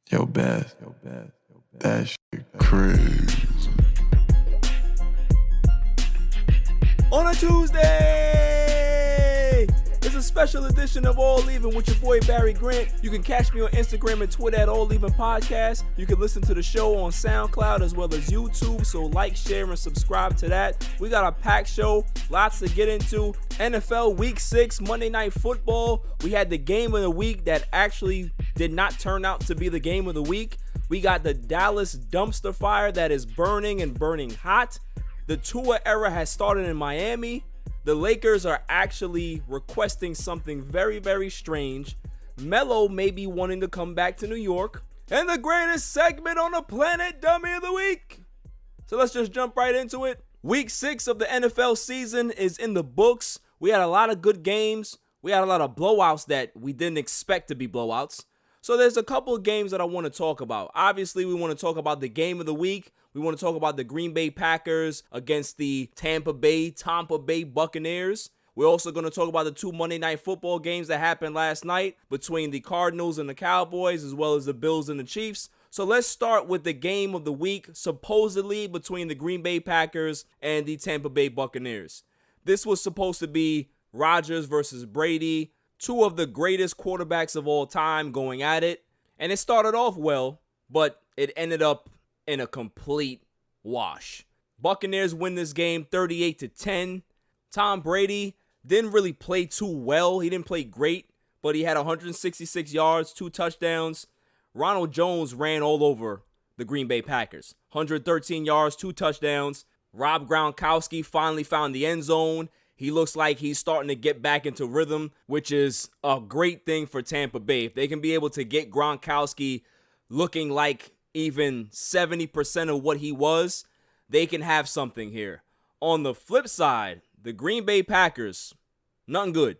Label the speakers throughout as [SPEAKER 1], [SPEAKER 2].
[SPEAKER 1] Yo, Beth. That shit crazy.
[SPEAKER 2] On a Tuesday, it's a special edition of All Even with your boy Barry Grant. You can catch me on Instagram and Twitter at All Even Podcast. You can listen to the show on SoundCloud as well as YouTube, so like, share, and subscribe to that. We got a packed show, lots to get into. NFL Week 6, Monday Night Football. We had the game of the week that actually did not turn out to be the game of the week. We got the Dallas Dumpsterfire that is burning and burning hot. The Tua era has started in Miami. The Lakers are actually requesting something very, very strange. Melo may be wanting to come back to New York. And the greatest segment on the planet, Dummy of the Week. So let's just jump right into it. Week 6 of the NFL season is in the books. We had a lot of good games. We had a lot of blowouts that we didn't expect to be blowouts. So there's a couple of games that I want to talk about. Obviously, we want to talk about the game of the week. We want to talk about the Green Bay Packers against the Tampa Bay Buccaneers. We're also going to talk about the two Monday Night Football games that happened last night between the Cardinals and the Cowboys, as well as the Bills and the Chiefs. So let's start with the game of the week, supposedly between the Green Bay Packers and the Tampa Bay Buccaneers. This was supposed to be Rodgers versus Brady, two of the greatest quarterbacks of all time going at it. And it started off well, but it ended up in a complete wash. Buccaneers win this game 38-10. Tom Brady didn't really play too well. He didn't play great, but he had 166 yards, 2 touchdowns. Ronald Jones ran all over the Green Bay Packers. 113 yards, 2 touchdowns. Rob Gronkowski finally found the end zone. He looks like he's starting to get back into rhythm, which is a great thing for Tampa Bay. If they can be able to get Gronkowski looking like even 70% of what he was, they can have something here. On the flip side, the Green Bay Packers, nothing good.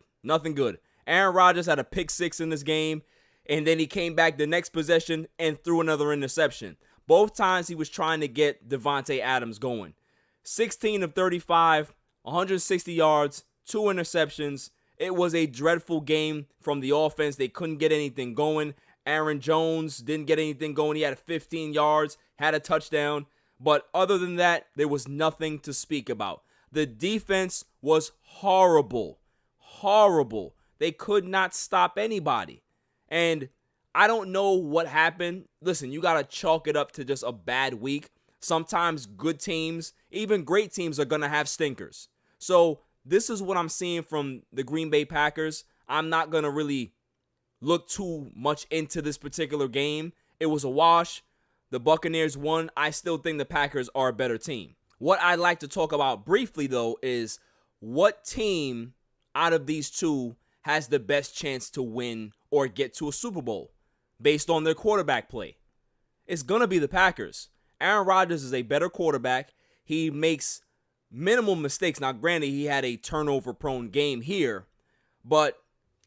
[SPEAKER 2] Aaron Rodgers had a pick 6 in this game, and then he came back the next possession and threw another interception. Both times he was trying to get Devontae Adams going. 16 of 35, 160 yards, 2 interceptions. It was a dreadful game from the offense. They couldn't get anything going. Aaron Jones didn't get anything going. He had 15 yards, had a touchdown. But other than that, there was nothing to speak about. The defense was horrible. They could not stop anybody. And I don't know what happened. Listen, you got to chalk it up to just a bad week. Sometimes good teams, even great teams, are going to have stinkers. So this is what I'm seeing from the Green Bay Packers. I'm not going to really look too much into this particular game. It was a wash. The Buccaneers won. I still think the Packers are a better team. What I'd like to talk about briefly, though, is what team out of these two has the best chance to win or get to a Super Bowl based on their quarterback play. It's going to be the Packers. Aaron Rodgers is a better quarterback. He makes minimal mistakes. Now, granted, he had a turnover-prone game here, but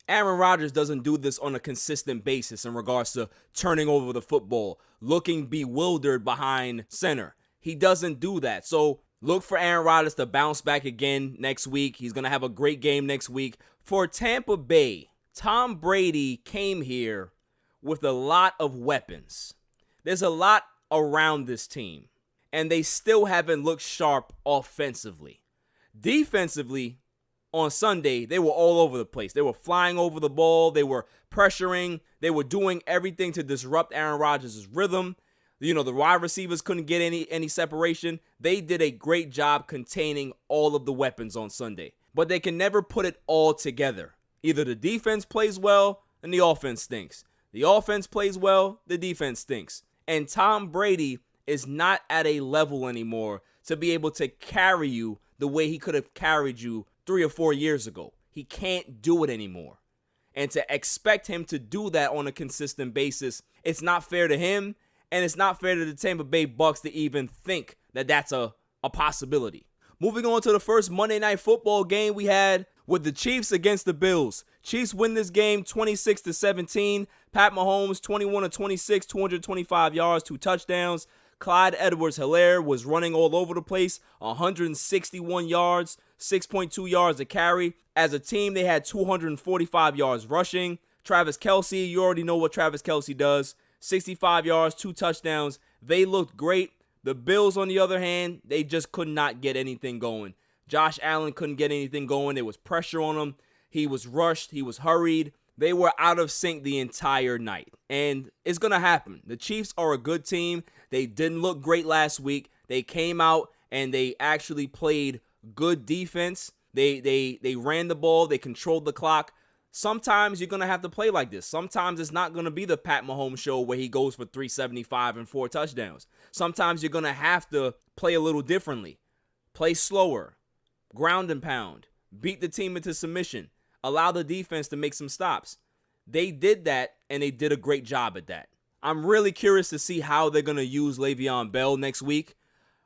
[SPEAKER 2] Aaron Rodgers doesn't do this on a consistent basis in regards to turning over the football, looking bewildered behind center. He doesn't do that. So look for Aaron Rodgers to bounce back again next week. He's going to have a great game next week. For Tampa Bay, Tom Brady came here with a lot of weapons. There's a lot around this team, and they still haven't looked sharp offensively. Defensively, on Sunday, they were all over the place. They were flying over the ball. They were pressuring. They were doing everything to disrupt Aaron Rodgers' rhythm. The wide receivers couldn't get any separation. They did a great job containing all of the weapons on Sunday. But they can never put it all together. Either the defense plays well and the offense stinks. The offense plays well, the defense stinks. And Tom Brady is not at a level anymore to be able to carry you the way he could have carried you 3 or 4 years ago. He can't do it anymore. And to expect him to do that on a consistent basis, it's not fair to him, and it's not fair to the Tampa Bay Bucs to even think that that's a possibility. Moving on to the first Monday Night Football game we had with the Chiefs against the Bills. Chiefs win this game 26-17. Pat Mahomes, 21-26, 225 yards, 2 touchdowns. Clyde Edwards-Helaire was running all over the place, 161 yards, 6.2 yards a carry. As a team, they had 245 yards rushing. Travis Kelce, you already know what Travis Kelce does. 65 yards, 2 touchdowns. They looked great. The Bills, on the other hand, they just could not get anything going. Josh Allen couldn't get anything going. There was pressure on him. He was rushed. He was hurried. They were out of sync the entire night. And it's going to happen. The Chiefs are a good team. They didn't look great last week. They came out and they actually played good defense. They ran the ball. They controlled the clock. Sometimes you're going to have to play like this. Sometimes it's not going to be the Pat Mahomes show where he goes for 375 and 4 touchdowns. Sometimes you're going to have to play a little differently. Play slower. Ground and pound. Beat the team into submission. Allow the defense to make some stops. They did that, and they did a great job at that. I'm really curious to see how they're going to use Le'Veon Bell next week,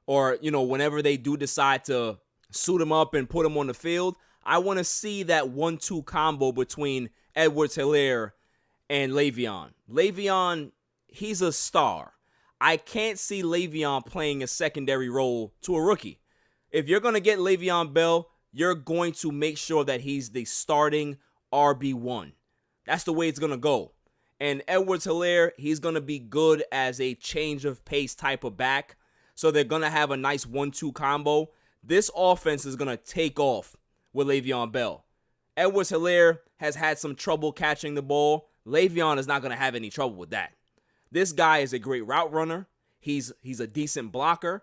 [SPEAKER 2] or, whenever they do decide to suit him up and put him on the field. I want to see that 1-2 combo between Edwards-Helaire and Le'Veon. Le'Veon, he's a star. I can't see Le'Veon playing a secondary role to a rookie. If you're going to get Le'Veon Bell, you're going to make sure that he's the starting RB1. That's the way it's going to go. And Edwards-Helaire, he's going to be good as a change of pace type of back. So they're going to have a nice 1-2 combo. This offense is going to take off with Le'Veon Bell. Edwards-Helaire has had some trouble catching the ball. Le'Veon is not going to have any trouble with that. This guy is a great route runner. He's a decent blocker.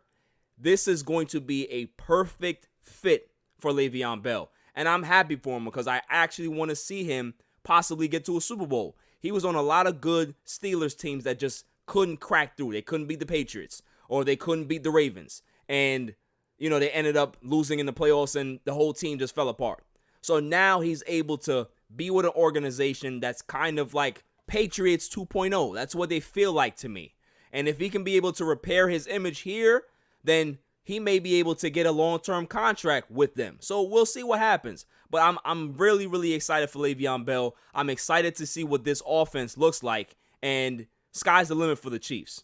[SPEAKER 2] This is going to be a perfect fit for Le'Veon Bell. And I'm happy for him because I actually want to see him possibly get to a Super Bowl. He was on a lot of good Steelers teams that just couldn't crack through. They couldn't beat the Patriots or they couldn't beat the Ravens. And they ended up losing in the playoffs and the whole team just fell apart. So now he's able to be with an organization that's kind of like Patriots 2.0. That's what they feel like to me. And if he can be able to repair his image here, then he may be able to get a long-term contract with them. So we'll see what happens. But I'm really, really excited for Le'Veon Bell. I'm excited to see what this offense looks like. And sky's the limit for the Chiefs.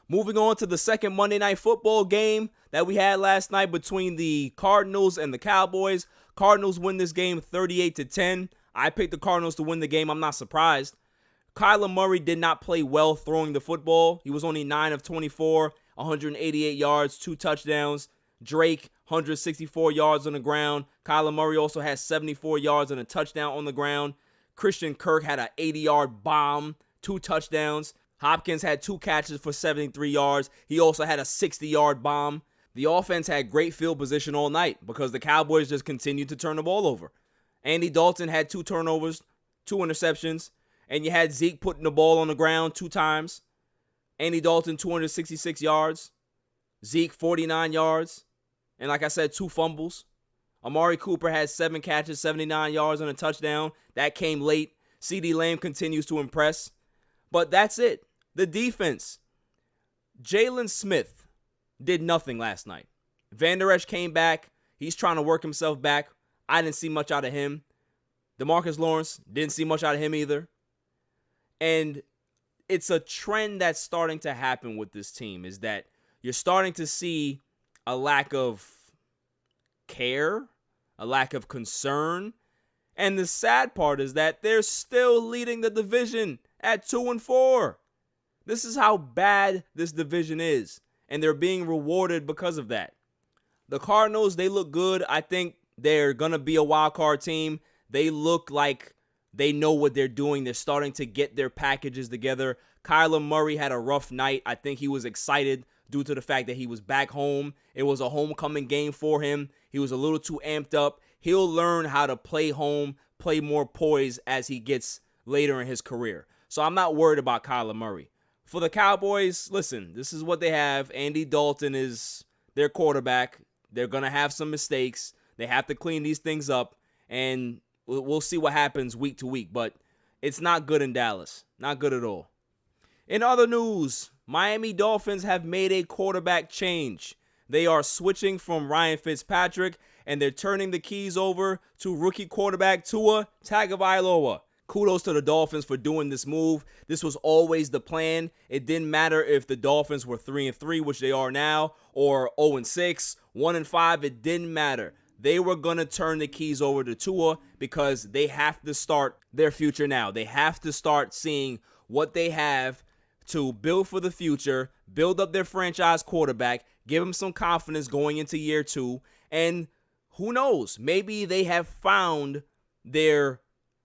[SPEAKER 2] Moving on to the second Monday Night Football game that we had last night between the Cardinals and the Cowboys. Cardinals win this game 38-10. I picked the Cardinals to win the game. I'm not surprised. Kyler Murray did not play well throwing the football. He was only 9 of 24, 188 yards, 2 touchdowns. Drake, 164 yards on the ground. Kyler Murray also has 74 yards and a touchdown on the ground. Christian Kirk had an 80-yard bomb, 2 touchdowns. Hopkins had 2 catches for 73 yards. He also had a 60-yard bomb. The offense had great field position all night because the Cowboys just continued to turn the ball over. Andy Dalton had 2 turnovers, 2 interceptions, and you had Zeke putting the ball on the ground 2 times. Andy Dalton, 266 yards. Zeke, 49 yards. And like I said, 2 fumbles. Amari Cooper had 7 catches, 79 yards and a touchdown. That came late. CeeDee Lamb continues to impress. But that's it. The defense. Jalen Smith did nothing last night. Van Der Esch came back. He's trying to work himself back. I didn't see much out of him. DeMarcus Lawrence, didn't see much out of him either. And it's a trend that's starting to happen with this team is that you're starting to see a lack of care, a lack of concern. And the sad part is that they're still leading the division at 2-4. This is how bad this division is. And they're being rewarded because of that. The Cardinals, they look good. I think they're going to be a wild card team. They look like they know what they're doing. They're starting to get their packages together. Kyler Murray had a rough night. I think he was excited due to the fact that he was back home. It was a homecoming game for him. He was a little too amped up. He'll learn how to play home, play more poise as he gets later in his career. So I'm not worried about Kyler Murray. For the Cowboys, listen, this is what they have. Andy Dalton is their quarterback. They're going to have some mistakes. They have to clean these things up, and we'll see what happens week to week. But it's not good in Dallas. Not good at all. In other news, Miami Dolphins have made a quarterback change. They are switching from Ryan Fitzpatrick, and they're turning the keys over to rookie quarterback Tua Tagovailoa. Kudos to the Dolphins for doing this move. This was always the plan. It didn't matter if the Dolphins were 3-3, which they are now, or 0-6, 1-5. It didn't matter. They were going to turn the keys over to Tua because they have to start their future now. They have to start seeing what they have to build for the future, build up their franchise quarterback, give him some confidence going into year 2, and who knows, maybe they have found their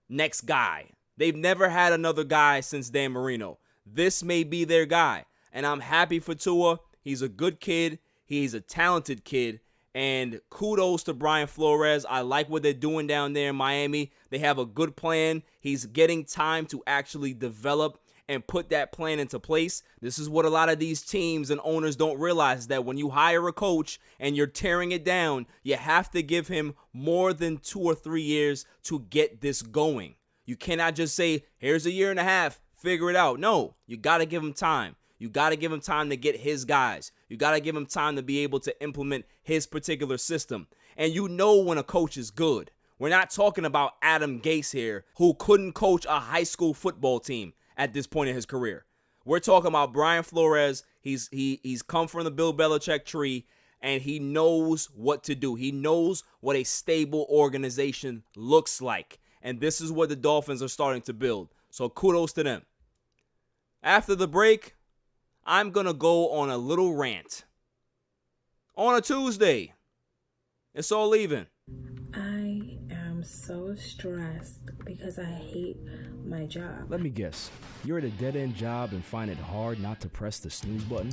[SPEAKER 2] next guy. They've never had another guy since Dan Marino. This may be their guy, and I'm happy for Tua. He's a good kid. He's a talented kid, and kudos to Brian Flores. I like what they're doing down there in Miami. They have a good plan. He's getting time to actually develop and put that plan into place. This is what a lot of these teams and owners don't realize, that when you hire a coach and you're tearing it down, you have to give him more than 2 or 3 years to get this going. You cannot just say, here's a year and a half, figure it out. No, you got to give him time. You got to give him time to get his guys. You got to give him time to be able to implement his particular system. And you know when a coach is good. We're not talking about Adam Gase here, who couldn't coach a high school football team at this point in his career. We're talking about Brian Flores. He's come from the Bill Belichick tree, and he knows what to do. He knows what a stable organization looks like. And this is what the Dolphins are starting to build. So kudos to them. After the break, I'm going to go on a little rant. On a Tuesday. It's all even.
[SPEAKER 3] I am so stressed because I hate my job.
[SPEAKER 4] Let me guess. You're at a dead-end job and find it hard not to press the snooze button?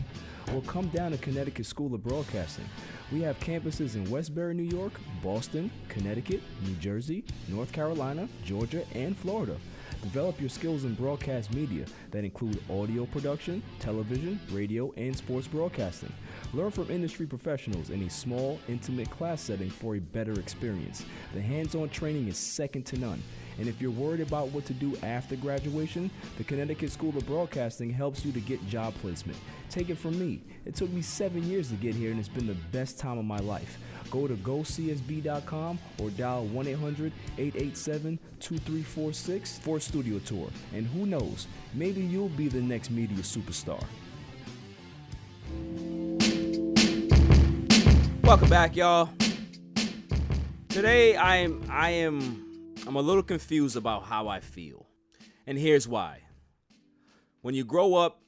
[SPEAKER 4] Well, come down to Connecticut School of Broadcasting. We have campuses in Westbury, New York, Boston, Connecticut, New Jersey, North Carolina, Georgia, and Florida. Develop your skills in broadcast media that include audio production, television, radio, and sports broadcasting. Learn from industry professionals in a small, intimate class setting for a better experience. The hands-on training is second to none. And if you're worried about what to do after graduation, the Connecticut School of Broadcasting helps you to get job placement. Take it from me. It took me 7 years to get here, and it's been the best time of my life. Go to gocsb.com or dial 1-800-887-2346 for a studio tour. And who knows, maybe you'll be the next media superstar.
[SPEAKER 2] Welcome back, y'all. Today I'm a little confused about how I feel. And here's why. When you grow up,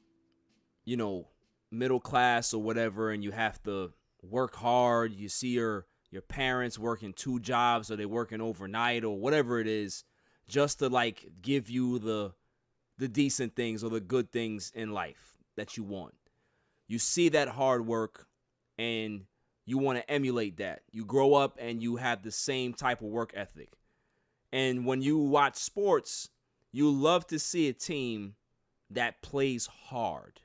[SPEAKER 2] middle class or whatever, and you have to work hard, you see your parents working 2 jobs, or they working overnight or whatever it is, just to give you the decent things or the good things in life that you want. You see that hard work and you want to emulate that. You grow up and you have the same type of work ethic. And when you watch sports, you love to see a team that plays hard.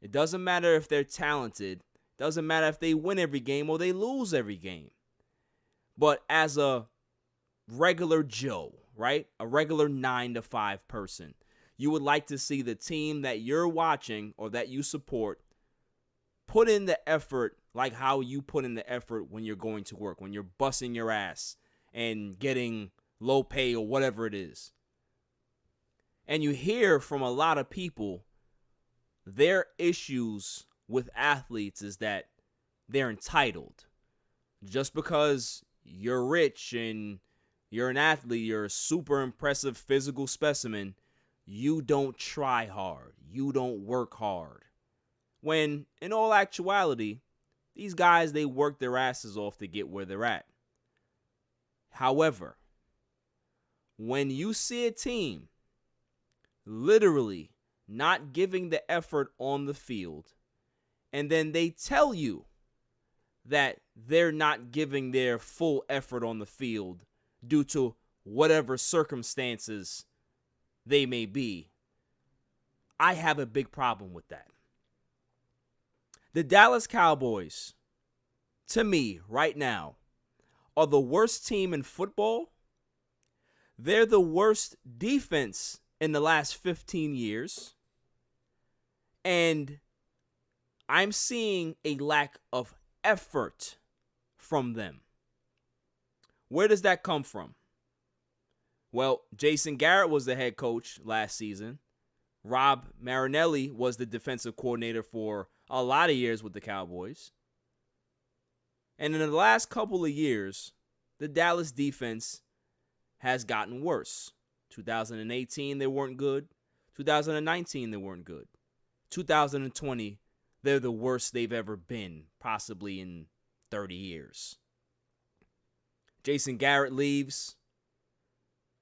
[SPEAKER 2] It doesn't matter if they're talented. Doesn't matter if they win every game or they lose every game. But as a regular Joe, right? A regular 9-to-5 person, you would like to see the team that you're watching or that you support put in the effort like how you put in the effort when you're going to work, when you're busting your ass and getting low pay or whatever it is. And you hear from a lot of people, their issues with athletes is that they're entitled. Just because you're rich and you're an athlete, you're a super impressive physical specimen, you don't try hard. You don't work hard. When, in all actuality, these guys, they work their asses off to get where they're at. However, when you see a team literally not giving the effort on the field, and then they tell you that they're not giving their full effort on the field due to whatever circumstances they may be, I have a big problem with that. The Dallas Cowboys, to me, right now, are the worst team in football. They're the worst defense in the last 15 years. And I'm seeing a lack of effort from them. Where does that come from? Well, Jason Garrett was the head coach last season. Rob Marinelli was the defensive coordinator for a lot of years with the Cowboys. And in the last couple of years, the Dallas defense has gotten worse. 2018, they weren't good. 2019, they weren't good. 2020, they're the worst they've ever been, possibly in 30 years. Jason Garrett leaves.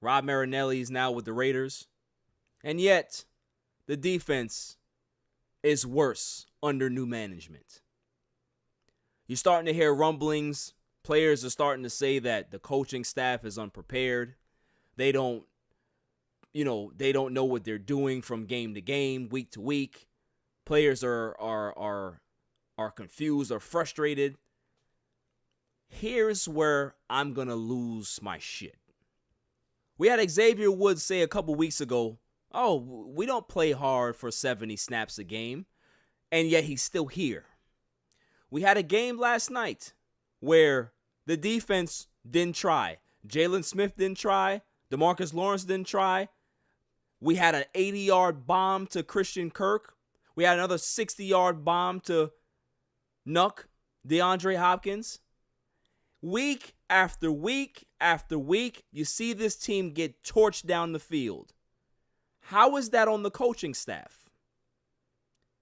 [SPEAKER 2] Rob Marinelli is now with the Raiders. And yet, the defense is worse under new management. You're starting to hear rumblings. Players are starting to say that the coaching staff is unprepared. They don't know what they're doing from game to game, week to week. Players are confused or frustrated. Here's where I'm going to lose my shit. We had Xavier Woods say a couple weeks ago, oh, we don't play hard for 70 snaps a game, and yet he's still here. We had a game last night where the defense didn't try. Jalen Smith didn't try. DeMarcus Lawrence didn't try. We had an 80-yard bomb to Christian Kirk. We had another 60-yard bomb to DeAndre Hopkins. Week after week after week, you see this team get torched down the field. How is that on the coaching staff?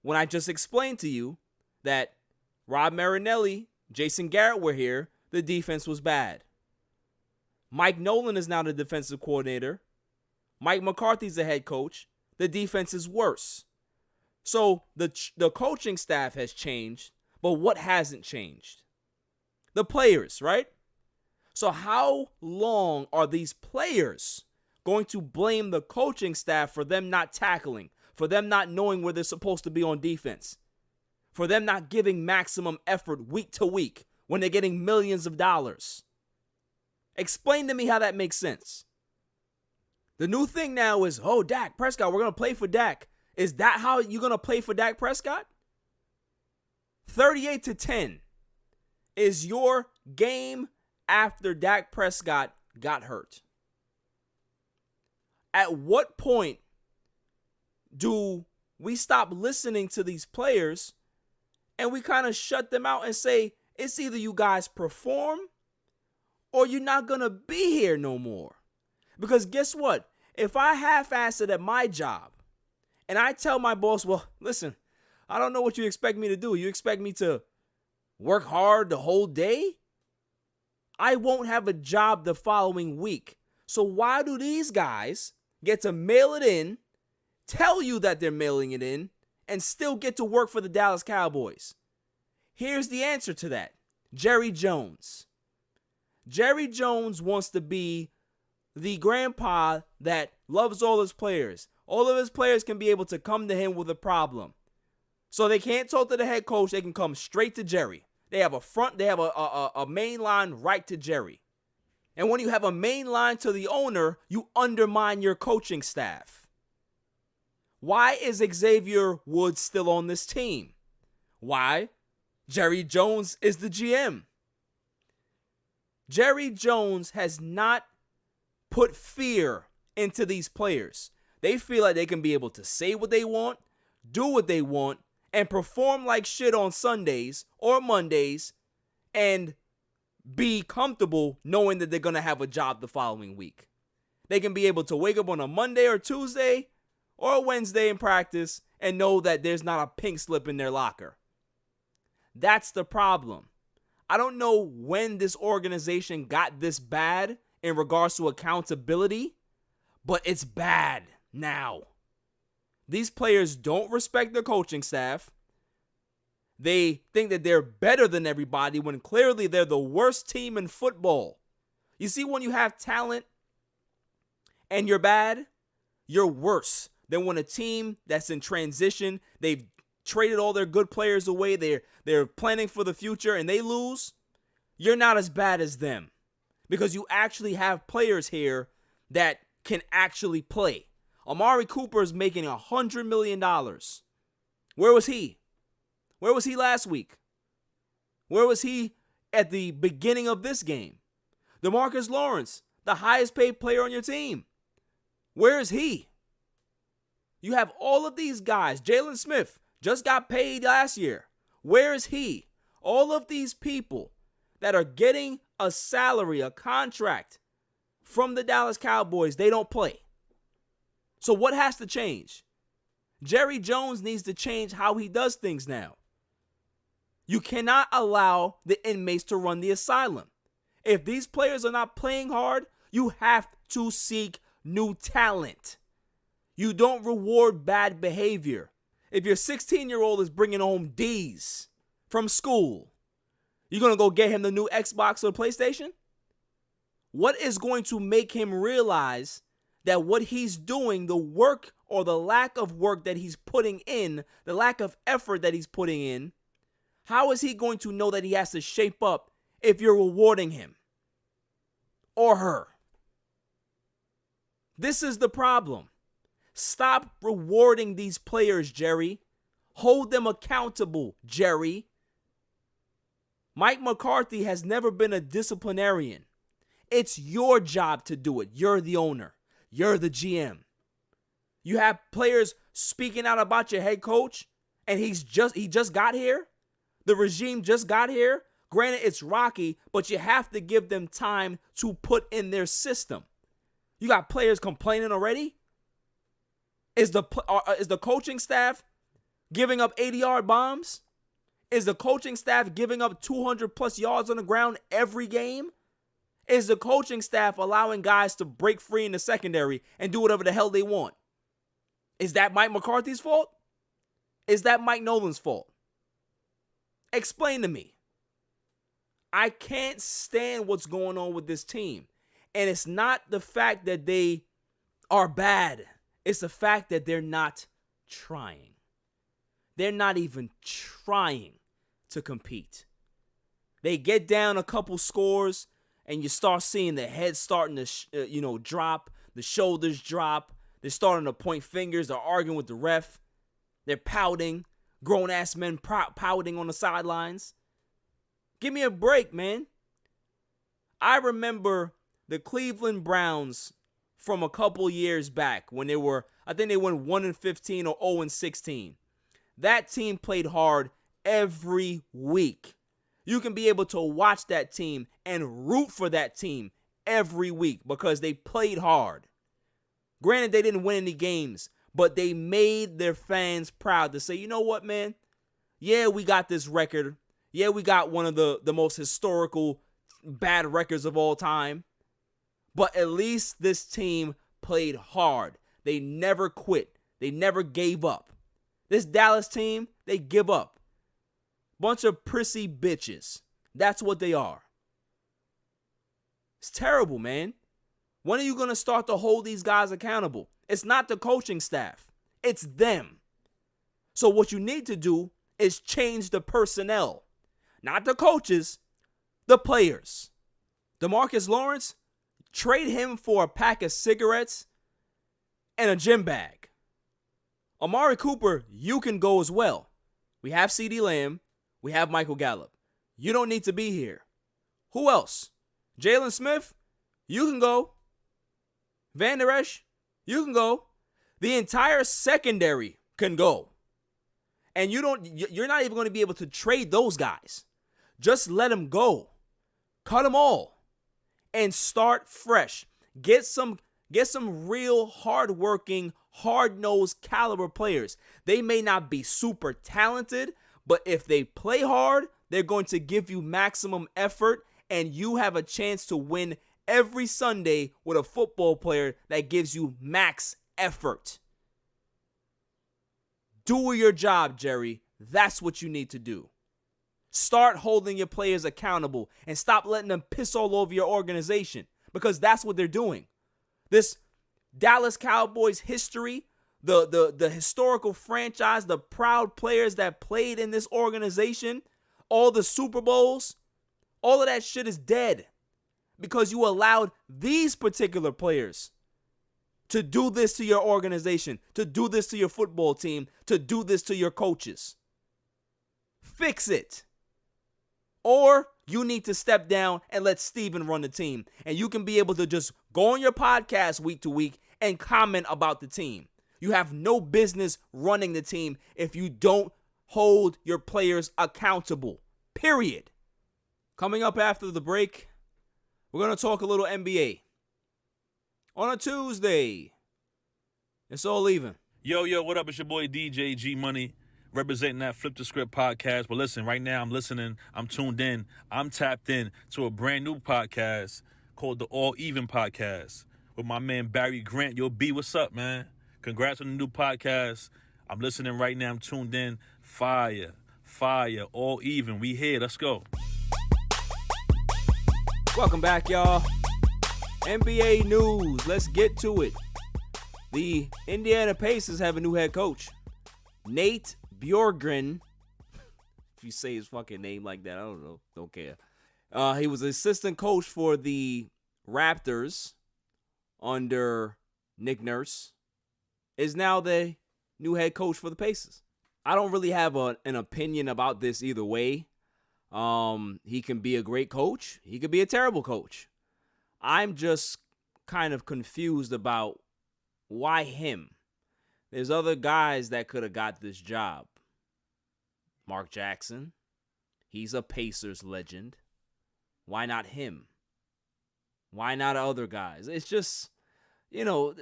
[SPEAKER 2] When I just explained to you that Rob Marinelli, Jason Garrett were here, the defense was bad. Mike Nolan is now the defensive coordinator. Mike McCarthy's the head coach. The defense is worse. So the coaching staff has changed, but what hasn't changed? The players, right? So how long are these players going to blame the coaching staff for them not tackling, for them not knowing where they're supposed to be on defense, for them not giving maximum effort week to week when they're getting millions of dollars? Explain to me how that makes sense. The new thing now is, oh, Dak Prescott, we're going to play for Dak. Is that how you're going to play for Dak Prescott? 38-10 is your game after Dak Prescott got hurt. At what point do we stop listening to these players and we kind of shut them out and say, it's either you guys perform or you're not going to be here no more? Because guess what? If I half-ass it at my job and I tell my boss, well, listen, I don't know what you expect me to do. You expect me to work hard the whole day? I won't have a job the following week. So why do these guys get to mail it in, tell you that they're mailing it in, and still get to work for the Dallas Cowboys? Here's the answer to that. Jerry Jones. Jerry Jones wants to be the grandpa that loves all his players. All of his players can be able to come to him with a problem. So they can't talk to the head coach. They can come straight to Jerry. They have a main line right to Jerry. And when you have a main line to the owner, you undermine your coaching staff. Why is Xavier Woods still on this team? Why? Jerry Jones is the GM. Jerry Jones has not put fear into these players. They feel like they can be able to say what they want, do what they want, and perform like shit on Sundays or Mondays and be comfortable knowing that they're going to have a job the following week. They can be able to wake up on a Monday or Tuesday or a Wednesday in practice and know that there's not a pink slip in their locker. That's the problem. I don't know when this organization got this bad in regards to accountability, but it's bad now. These players don't respect their coaching staff. They think that they're better than everybody when clearly they're the worst team in football. You see, when you have talent and you're bad, you're worse than when a team that's in transition, they've traded all their good players away, they're planning for the future, and they lose. You're not as bad as them because you actually have players here that can actually play. Amari Cooper is making $100 million. Where was he? Where was he last week? Where was he at the beginning of this game? DeMarcus Lawrence, the highest paid player on your team. Where is he? You have all of these guys. Jalen Smith just got paid last year. Where is he? All of these people that are getting a salary, a contract from the Dallas Cowboys, they don't play. So what has to change? Jerry Jones needs to change how he does things now. You cannot allow the inmates to run the asylum. If these players are not playing hard, you have to seek new talent. You don't reward bad behavior. If your 16-year-old is bringing home D's from school, you're going to go get him the new Xbox or PlayStation? What is going to make him realize that what he's doing, the work or the lack of work that he's putting in, the lack of effort that he's putting in, how is he going to know that he has to shape up if you're rewarding him or her? This is the problem. Stop rewarding these players, Jerry. Hold them accountable, Jerry. Mike McCarthy has never been a disciplinarian. It's your job to do it. You're the owner. You're the GM. You have players speaking out about your head coach, and he just got here. The regime just got here. Granted, it's rocky, but you have to give them time to put in their system. You got players complaining already? Is the coaching staff giving up 80-yard bombs? Is the coaching staff giving up 200-plus yards on the ground every game? Is the coaching staff allowing guys to break free in the secondary and do whatever the hell they want? Is that Mike McCarthy's fault? Is that Mike Nolan's fault? Explain to me. I can't stand what's going on with this team. And it's not the fact that they are bad. It's the fact that they're not trying. They're not even trying to compete. They get down a couple scores, and you start seeing the head starting to, drop, the shoulders drop. They're starting to point fingers. They're arguing with the ref. They're pouting. Grown-ass men pouting on the sidelines. Give me a break, man. I remember the Cleveland Browns from a couple years back when I think they went 1-15 or 0-16. That team played hard every week. You can be able to watch that team and root for that team every week because they played hard. Granted, they didn't win any games, but they made their fans proud to say, you know what, man? Yeah, we got this record. Yeah, we got one of the most historical bad records of all time. But at least this team played hard. They never quit. They never gave up. This Dallas team, they give up. Bunch of prissy bitches. That's what they are. It's terrible, man. When are you going to start to hold these guys accountable? It's not the coaching staff. It's them. So what you need to do is change the personnel. Not the coaches, the players. DeMarcus Lawrence, trade him for a pack of cigarettes and a gym bag. Amari Cooper, you can go as well. We have CeeDee Lamb. We have Michael Gallup. You don't need to be here. Who else? Jalen Smith, you can go. Van Der Esch, you can go. The entire secondary can go. And you're not even going to be able to trade those guys. Just let them go. Cut them all. And start fresh. Get some real hardworking, hard-nosed caliber players. They may not be super talented, but if they play hard, they're going to give you maximum effort, and you have a chance to win every Sunday with a football player that gives you max effort. Do your job, Jerry. That's what you need to do. Start holding your players accountable and stop letting them piss all over your organization, because that's what they're doing. This Dallas Cowboys history, the historical franchise, the proud players that played in this organization, all the Super Bowls, all of that shit is dead because you allowed these particular players to do this to your organization, to do this to your football team, to do this to your coaches. Fix it. Or you need to step down and let Steven run the team. And you can be able to just go on your podcast week to week and comment about the team. You have no business running the team if you don't hold your players accountable. Period. Coming up after the break, we're going to talk a little NBA. On a Tuesday, it's all even.
[SPEAKER 5] Yo, what up? It's your boy DJ G Money, representing that Flip the Script podcast. But listen, right now I'm listening, I'm tuned in, I'm tapped in to a brand new podcast called the All Even Podcast with my man Barry Grant. Yo, B, what's up, man? Congrats on the new podcast. I'm listening right now, I'm tuned in. Fire, All Even. We here, let's go.
[SPEAKER 2] Welcome back, y'all. NBA news. Let's get to it. The Indiana Pacers have a new head coach, Nate Bjorkgren. If you say his fucking name like that, I don't know. Don't care. He was assistant coach for the Raptors under Nick Nurse. Is now the new head coach for the Pacers. I don't really have an opinion about this either way. He can be a great coach. He could be a terrible coach. I'm just kind of confused about why him. There's other guys that could have got this job. Mark Jackson. He's a Pacers legend. Why not him? Why not other guys? It's just, I'm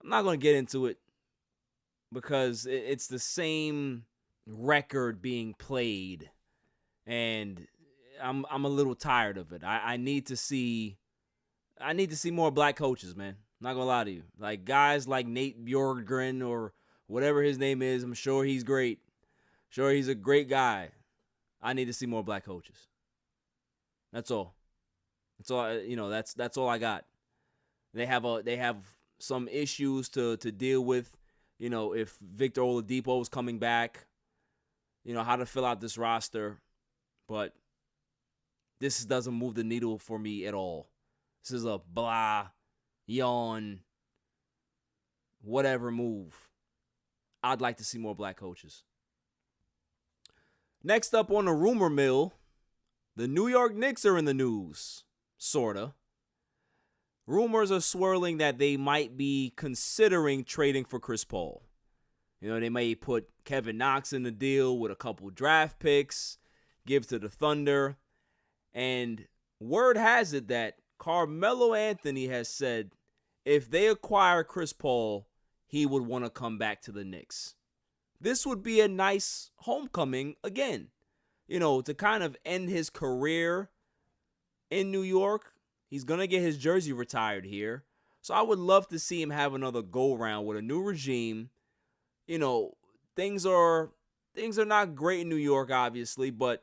[SPEAKER 2] not going to get into it because it's the same record being played. And I'm a little tired of it. I need to see more black coaches, man. Not gonna lie to you. Like guys like Nate Bjorkgren or whatever his name is, I'm sure he's great. Sure, he's a great guy. I need to see more black coaches. That's all. That's all. That's all I got. They have some issues to deal with. If Victor Oladipo is coming back, how to fill out this roster, but this doesn't move the needle for me at all. This is a blah, yawn, whatever move. I'd like to see more black coaches. Next up on the rumor mill, the New York Knicks are in the news, sorta. Rumors are swirling that they might be considering trading for Chris Paul. They may put Kevin Knox in the deal with a couple draft picks, give to the Thunder, and word has it that Carmelo Anthony has said if they acquire Chris Paul, he would want to come back to the Knicks. This would be a nice homecoming again, to kind of end his career in New York. He's going to get his jersey retired here. So I would love to see him have another go-round with a new regime. Things are not great in New York, obviously, but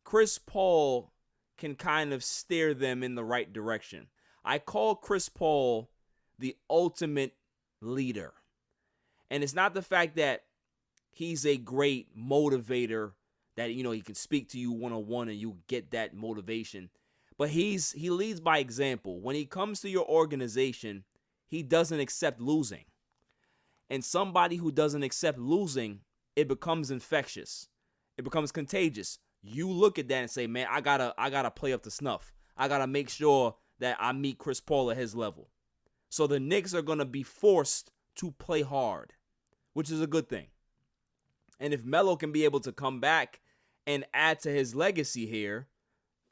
[SPEAKER 2] Chris Paul can kind of steer them in the right direction. I call Chris Paul the ultimate leader. And it's not the fact that he's a great motivator, that, he can speak to you one-on-one and you get that motivation. But he leads by example. When he comes to your organization, he doesn't accept losing. And somebody who doesn't accept losing, it becomes infectious. It becomes contagious. You look at that and say, man, I gotta play up to snuff. I gotta make sure that I meet Chris Paul at his level. So the Knicks are gonna be forced to play hard, which is a good thing. And if Melo can be able to come back and add to his legacy here,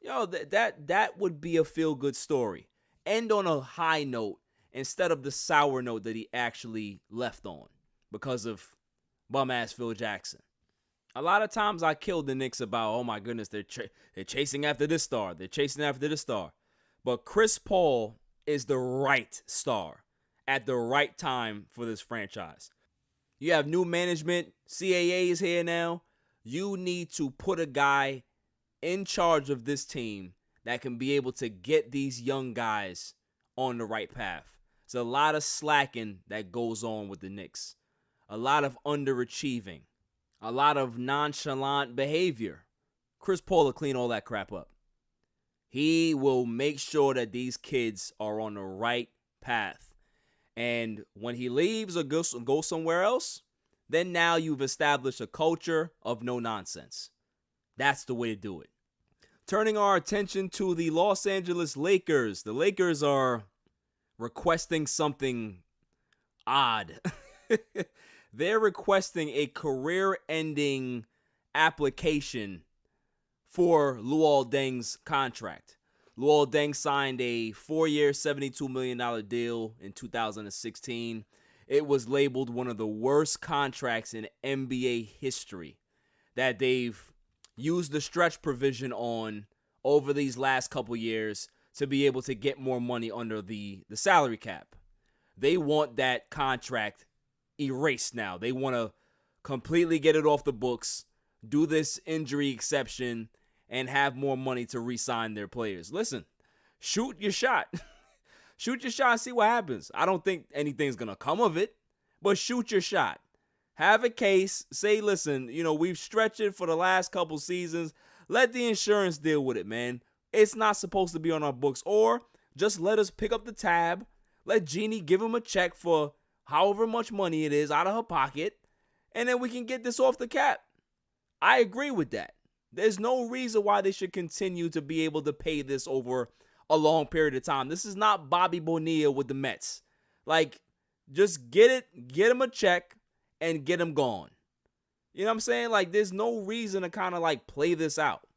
[SPEAKER 2] that would be a feel-good story. End on a high note instead of the sour note that he actually left on because of bum-ass Phil Jackson. A lot of times I killed the Knicks about, oh my goodness, they're chasing after this star. They're chasing after this star. But Chris Paul is the right star at the right time for this franchise. You have new management. CAA is here now. You need to put a guy in charge of this team that can be able to get these young guys on the right path. There's a lot of slacking that goes on with the Knicks. A lot of underachieving. A lot of nonchalant behavior. Chris Paul will clean all that crap up. He will make sure that these kids are on the right path. And when he leaves or goes somewhere else, then now you've established a culture of no nonsense. That's the way to do it. Turning our attention to the Los Angeles Lakers. The Lakers are requesting something odd. They're requesting a career-ending application for Luol Deng's contract. Luol Deng signed a 4-year, $72 million deal in 2016. it was labeled one of the worst contracts in NBA history that they've used the stretch provision on over these last couple years to be able to get more money under the salary cap. They want that contract erased now. They want to completely get it off the books, do this injury exception, and have more money to re-sign their players. Listen, shoot your shot. Shoot your shot and see what happens. I don't think anything's going to come of it, but shoot your shot. Have a case. Say, listen, we've stretched it for the last couple seasons. Let the insurance deal with it, man. It's not supposed to be on our books. Or just let us pick up the tab. Let Jeannie give him a check for however much money it is out of her pocket, and then we can get this off the cap. I agree with that. There's no reason why they should continue to be able to pay this over a long period of time. This is not Bobby Bonilla with the Mets. Like, just get him a check, and get him gone. You know what I'm saying? Like, there's no reason to kind of, like, play this out.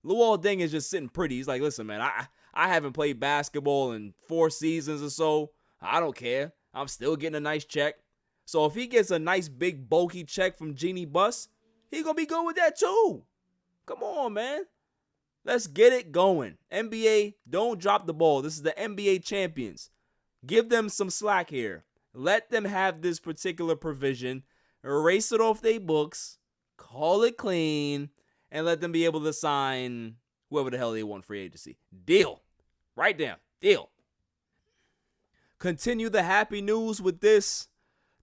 [SPEAKER 2] Luol Deng is just sitting pretty. He's like, listen, man, I haven't played basketball in 4 seasons or so. I don't care. I'm still getting a nice check. So if he gets a nice, big, bulky check from Jeannie Buss, he going to be good with that too. Come on, man. Let's get it going. NBA, don't drop the ball. This is the NBA champions. Give them some slack here. Let them have this particular provision. Erase it off their books. Call it clean. And let them be able to sign whoever the hell they want free agency. Deal. Right down. Deal. Continue the happy news with this.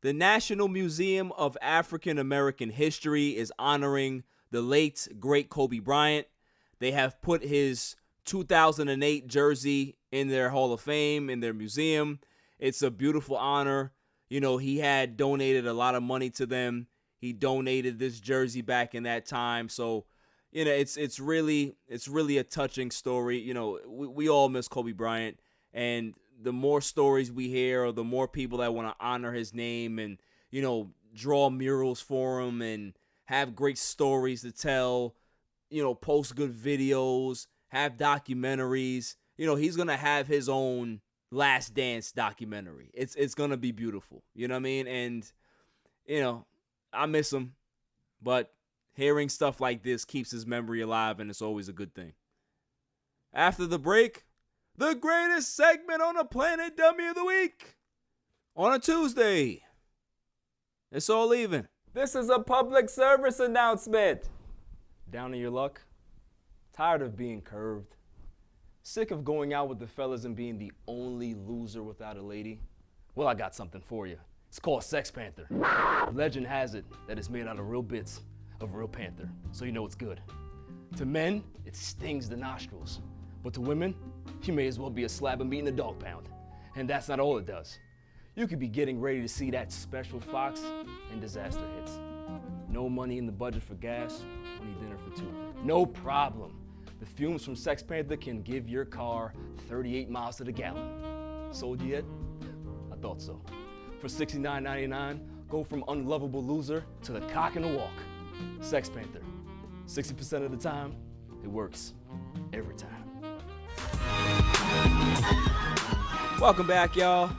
[SPEAKER 2] The National Museum of African American History is honoring the late, great Kobe Bryant. They have put his 2008 jersey in their Hall of Fame, in their museum. It's a beautiful honor. He had donated a lot of money to them. He donated this jersey back in that time. So, it's really a touching story. We all miss Kobe Bryant, and the more stories we hear, or the more people that want to honor his name and, draw murals for him and have great stories to tell, post good videos, have documentaries. He's going to have his own Last Dance documentary. It's going to be beautiful. You know what I mean? And, I miss him, but hearing stuff like this keeps his memory alive, and it's always a good thing. After the break, the greatest segment on the planet, Dummy of the Week. On a Tuesday. It's all even. This is a public service announcement. Down on your luck? Tired of being curved? Sick of going out with the fellas and being the only loser without a lady? Well, I got something for you. It's called Sex Panther. Legend has it that it's made out of real bits of real panther, so you know it's good. To men, it stings the nostrils. But to women, you may as well be a slab of meat in a dog pound. And that's not all it does. You could be getting ready to see that special fox, and disaster hits. No money in the budget for gas, only dinner for 2. No problem. The fumes from Sex Panther can give your car 38 miles to the gallon. Sold you yet? I thought so. For $69.99, go from unlovable loser to the cock in the walk. Sex Panther. 60% of the time, it works. Every time. Welcome back, y'all.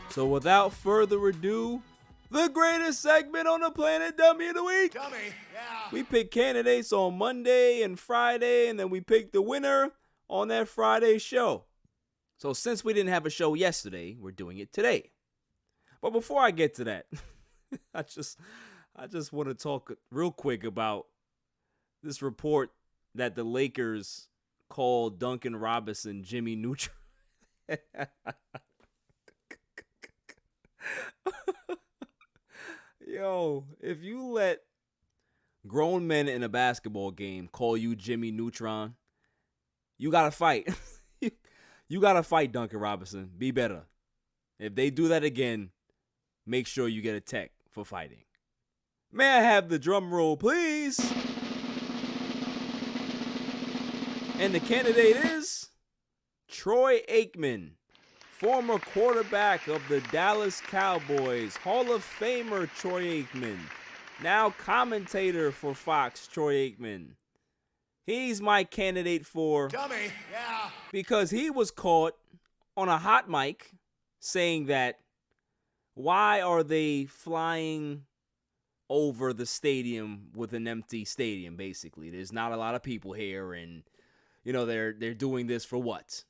[SPEAKER 2] So without further ado, the greatest segment on the planet, Dummy of the Week.
[SPEAKER 6] Dummy, yeah.
[SPEAKER 2] We pick candidates on Monday and Friday, and then we pick the winner on that Friday show. So since we didn't have a show yesterday, we're doing it today. But before I get to that, I just want to talk real quick about this report that the Lakers called Duncan Robinson Jimmy Neutron. Yo, if you let grown men in a basketball game call you Jimmy Neutron, you got to fight. You got to fight, Duncan Robinson. Be better. If they do that again, make sure you get a tech for fighting. May I have the drum roll, please? And the candidate is Troy Aikman, former quarterback of the Dallas Cowboys, Hall of Famer Troy Aikman, now commentator for Fox, Troy Aikman. He's my candidate for
[SPEAKER 6] Dummy, yeah.
[SPEAKER 2] because he was caught on a hot mic saying that
[SPEAKER 4] Why are they flying over the stadium with an empty stadium, basically? There's not a lot of people here, and, they're doing this for what?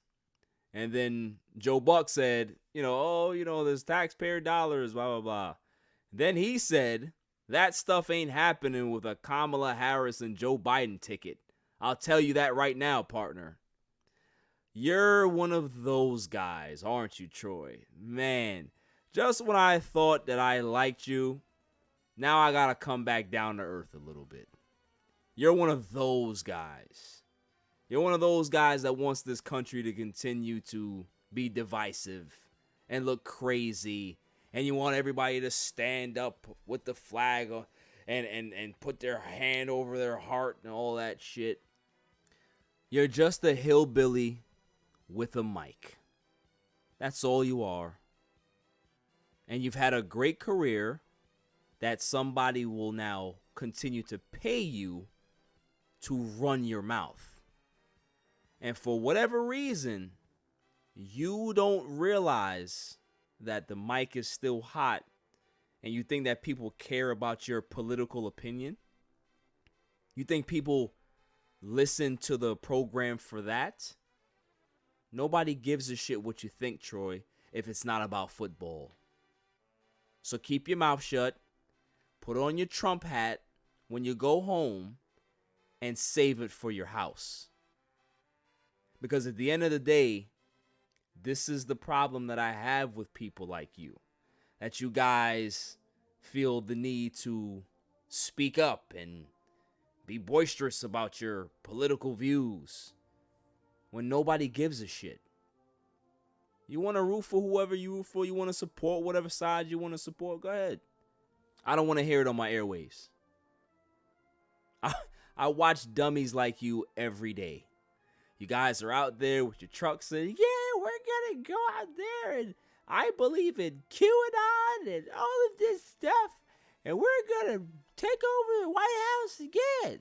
[SPEAKER 4] And then Joe Buck said, there's taxpayer dollars, blah, blah, blah. Then he said, that stuff ain't happening with a Kamala Harris and Joe Biden ticket. I'll tell you that right now, partner. You're one of those guys, aren't you, Troy? Man, just when I thought that I liked you, now I gotta come back down to earth a little bit. You're one of those guys. You're one of those guys that wants this country to continue to be divisive and look crazy. And you want everybody to stand up with the flag and put their hand over their heart and all that shit. You're just a hillbilly with a mic. That's all you are. And you've had a great career that somebody will now continue to pay you to run your mouth. And for whatever reason, you don't realize that the mic is still hot and you think that people care about your political opinion. You think people listen to the program for that? Nobody gives a shit what you think, Troy, if it's not about football. So keep your mouth shut, put on your Trump hat when you go home, and save it for your house. Because at the end of the day, this is the problem that I have with people like you. That you guys feel the need to speak up and be boisterous about your political views when nobody gives a shit. You want to root for whoever you root for. You want to support whatever side you want to support. Go ahead. I don't want to hear it on my airwaves. I watch dummies like you every day. You guys are out there with your trucks saying, yeah, we're going to go out there and I believe in QAnon and all of this stuff. And we're going to take over the White House again.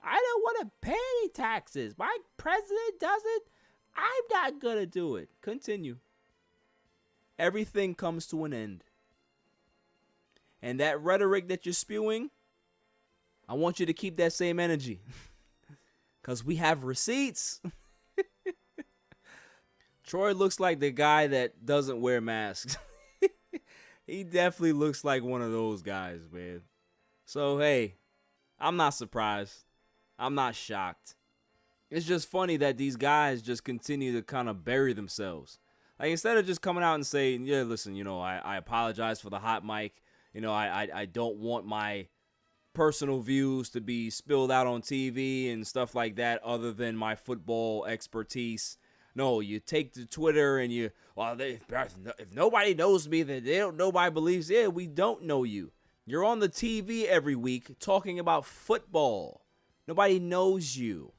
[SPEAKER 4] I don't want to pay any taxes. My president doesn't. I'm not going to do it. Continue. Everything comes to an end. And that rhetoric that you're spewing, I want you to keep that same energy. Because we have receipts. Troy looks like the guy that doesn't wear masks. He definitely looks like one of those guys, man. So, hey, I'm not surprised. I'm not shocked. It's just funny that these guys just continue to kind of bury themselves. Like, instead of just coming out and saying, yeah, listen, I apologize for the hot mic. I don't want my personal views to be spilled out on TV and stuff like that other than my football expertise. No, you take to Twitter and if nobody knows me, then nobody believes, yeah, we don't know you. You're on the TV every week talking about football. Nobody knows you.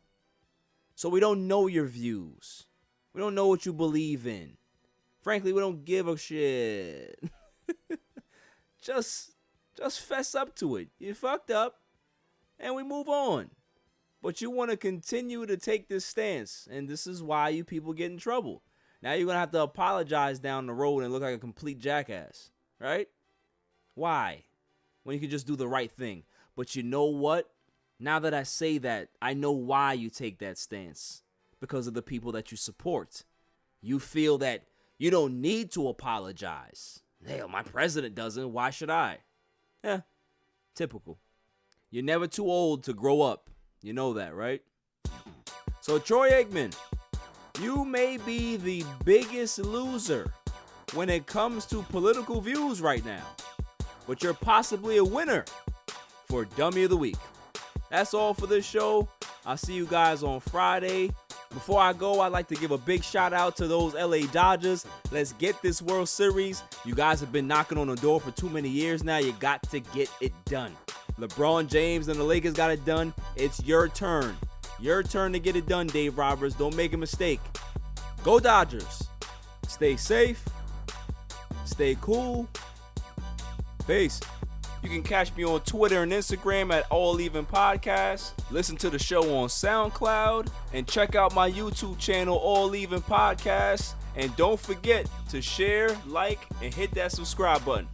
[SPEAKER 4] So we don't know your views. We don't know what you believe in. Frankly, we don't give a shit. Just fess up to it. You fucked up, and we move on. But you want to continue to take this stance, and this is why you people get in trouble. Now you're going to have to apologize down the road and look like a complete jackass, right? Why? When you can just do the right thing. But you know what? Now that I say that, I know why you take that stance. Because of the people that you support. You feel that you don't need to apologize. Hell, my president doesn't. Why should I? Yeah, typical. You're never too old to grow up. You know that, right? So, Troy Aikman, you may be the biggest loser when it comes to political views right now. But you're possibly a winner for Dummy of the Week. That's all for this show. I'll see you guys on Friday. Before I go, I'd like to give a big shout out to those LA Dodgers. Let's get this World Series. You guys have been knocking on the door for too many years now. You got to get it done. LeBron James and the Lakers got it done. It's your turn. Your turn to get it done, Dave Roberts. Don't make a mistake. Go Dodgers. Stay safe. Stay cool. Peace.
[SPEAKER 2] You can catch me on Twitter and Instagram at ALLEVEN Podcast. Listen to the show on SoundCloud and check out my YouTube channel, ALLEVEN Podcast. And don't forget to share, like, and hit that subscribe button.